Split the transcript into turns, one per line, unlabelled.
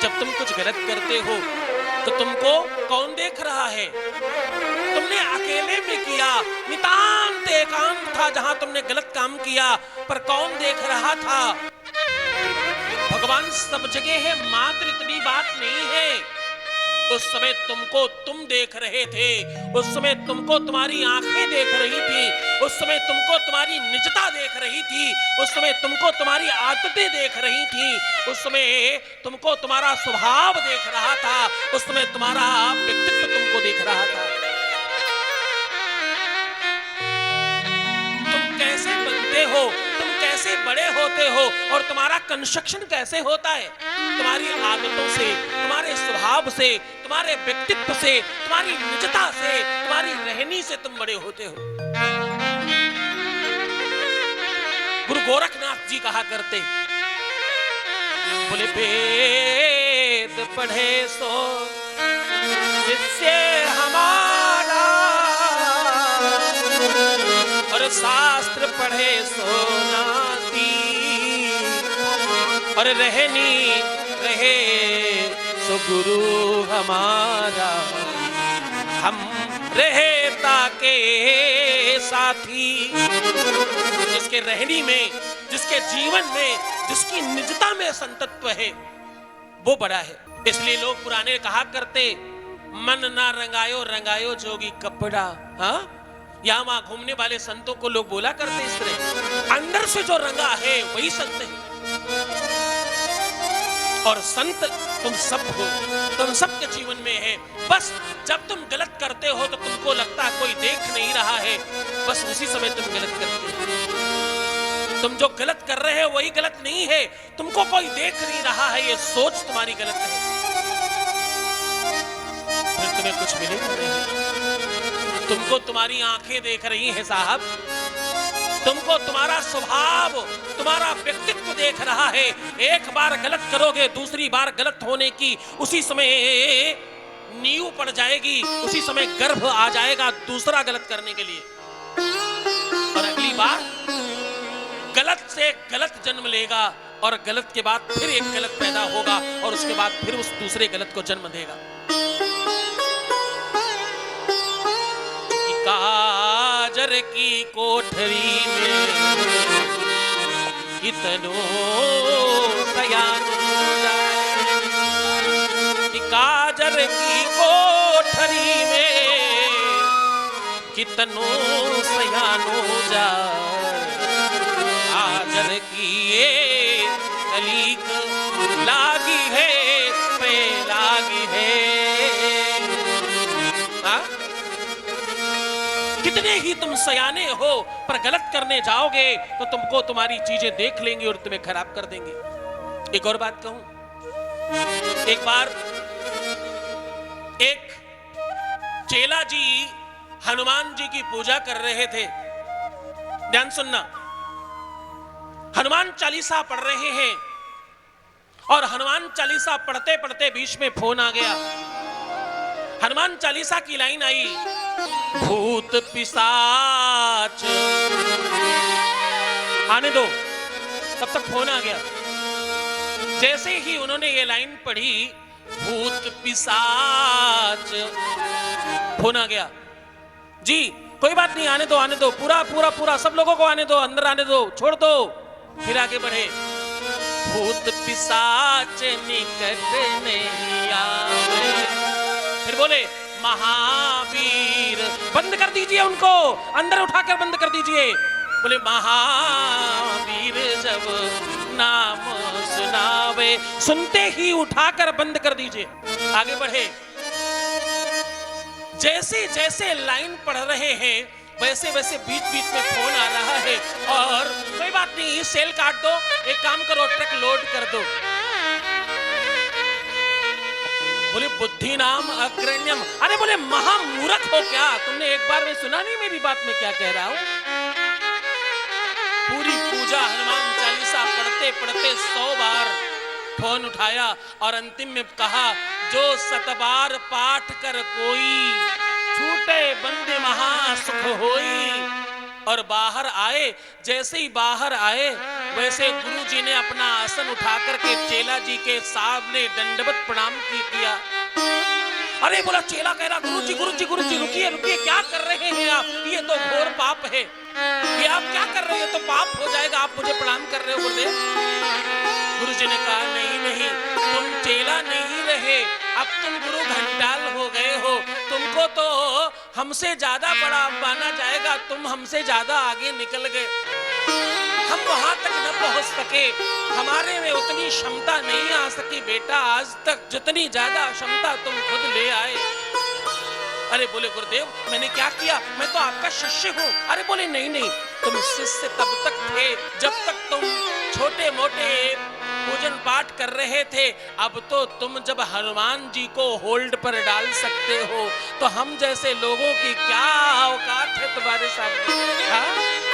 जब तुम कुछ गलत करते हो तो तुमको कौन देख रहा है? तुमने अकेले में किया, नितांत एकांत था जहां तुमने गलत काम किया, पर कौन देख रहा था? भगवान सब जगह है, मात्र इतनी बात नहीं है। उस समय तुमको तुम देख रहे थे, उस समय तुमको तुम्हारी आंखें देख रही थी, उस समय तुमको तुम्हारी निजता देख रही थी, उस समय तुमको तुम्हारी आदतें देख रही थी, उस समय तुमको तुम्हारा स्वभाव देख रहा था, उस समय तुम्हारा व्यक्तित्व तुमको देख रहा था। तुम कैसे बनते हो, तुम कैसे बड़े होते हो और तुम्हारा कंस्ट्रक्शन कैसे होता है? तुम्हारी आदतों से, तुम्हारे स्वभाव से, तुम्हारे व्यक्तित्व से, तुम्हारी निजता से, तुम्हारी रहनी से तुम बड़े होते हो। गुरु गोरखनाथ जी कहा करते, बोले वेद पढ़े सो शिष्य हमारा, और शास्त्र पढ़े सो नाती, और रहनी रहे सो गुरु हमारा, हम रहे ताके साथी। जिसके रहनी में, जिसके जीवन में, जिसकी निजता में संतत्व है, वो बड़ा है। इसलिए लोग पुराने कहा करते, मन ना रंगायो रंगायो जोगी कपड़ा। हाँ, यहाँ वहां घूमने वाले संतों को लोग बोला करते इस तरह, अंदर से जो रंगा है वही संत है। और संत तुम सब हो, तुम सबके जीवन में है। बस जब तुम गलत करते हो तो तुमको लगता है कोई देख नहीं रहा है, बस उसी समय तुम गलत करते हो। तुम जो गलत कर रहे हो वही गलत नहीं है, तुमको कोई देख नहीं रहा है, ये सोच तुम्हारी गलत है, फिर तुम्हें कुछ मिलेगा नहीं। तुमको तुम्हारी आंखें देख रही हैं साहब, तुमको तुम्हारा स्वभाव, तुम्हारा व्यक्तित्व देख रहा है। एक बार गलत करोगे, दूसरी बार गलत होने की उसी समय नींव पड़ जाएगी, उसी समय गर्भ आ जाएगा दूसरा गलत करने के लिए, और अगली बार गलत से गलत जन्म लेगा, और गलत के बाद फिर एक गलत पैदा होगा, और उसके बाद फिर उस दूसरे गलत को जन्म देगा। काजर की कोठरी में कितनो सयान जाए, काजर की कोठरी में कितनो सयानो जाए, काजर की ये तलीक लागी है पे लागी है। हाँ? कितने ही तुम सयाने हो, पर गलत करने जाओगे तो तुमको तुम्हारी चीजें देख लेंगी और तुम्हें खराब कर देंगे। एक और बात कहूं, एक बार एक चेला जी हनुमान जी की पूजा कर रहे थे। ध्यान सुनना, हनुमान चालीसा पढ़ रहे हैं, और हनुमान चालीसा पढ़ते पढ़ते बीच में फोन आ गया। हनुमान चालीसा की लाइन आई, भूत पिशाच आने दो, तब तक फोन आ गया। जैसे ही उन्होंने ये लाइन पढ़ी, भूत पिशाच, फोन आ गया। जी कोई बात नहीं, आने दो आने दो, पूरा पूरा पूरा सब लोगों को आने दो, अंदर आने दो, छोड़ दो। फिर आगे बढ़े, भूत पिशाच निकट नहीं आवे। फिर बोले महावीर, बंद कर दीजिए उनको, अंदर उठाकर बंद कर दीजिए। बोले महावीर जब नाम सुनावे, सुनते ही उठाकर बंद कर दीजिए। आगे बढ़े, जैसे जैसे लाइन पढ़ रहे हैं वैसे वैसे बीच बीच में फोन आ रहा है, और कोई बात नहीं, सेल काट दो, एक काम करो, ट्रक लोड कर दो। बोले बुद्धि नाम अग्रण्यम, अरे बोले महामूर्ख हो क्या, तुमने एक बार में सुना नहीं मेरी बात में क्या कह रहा हूं? पूरी पूजा हनुमान चालीसा पढ़ते पढ़ते 100 बार फोन उठाया, और अंतिम में कहा, जो 7 बार पाठ कर कोई, छूटे बंदे महासुख होई। और बाहर आए। जैसे ही बाहर आए वैसे गुरुजी ने अपना आसन उठा करके चेला जी के सामने दंडवत प्रणाम किया। अरे बोला, चेला कह रहा, गुरुजी गुरुजी गुरुजी रुकिए रुकिए, क्या कर रहे हैं आप? ये तो घोर पाप है, ये आप क्या कर रहे हो? तो पाप हो जाएगा, आप मुझे प्रणाम कर रहे हो गुरुदेव। गुरुजी ने कहा, नहीं नहीं, तुम चेला नहीं रहे, अब तुम गुरु घंटाल हो गए हो। तुमको तो हमसे ज्यादा बड़ा माना जाएगा, तुम हमसे ज्यादा आगे निकल गए, हम वहां तक न पहुंच सके, हमारे में उतनी क्षमता नहीं आ सकी बेटा, आज तक जितनी ज्यादा क्षमता तुम खुद ले आए। अरे बोले, गुरुदेव मैंने क्या किया, मैं तो आपका शिष्य हूँ। अरे बोले, नहीं नहीं, तुम शिष्य तब तक थे जब तक तुम छोटे मोटे पूजन पाठ कर रहे थे, अब तो तुम जब हनुमान जी को होल्ड पर डाल सकते हो, तो हम जैसे लोगों की क्या औकात है तुम्हारे सामने? हाँ?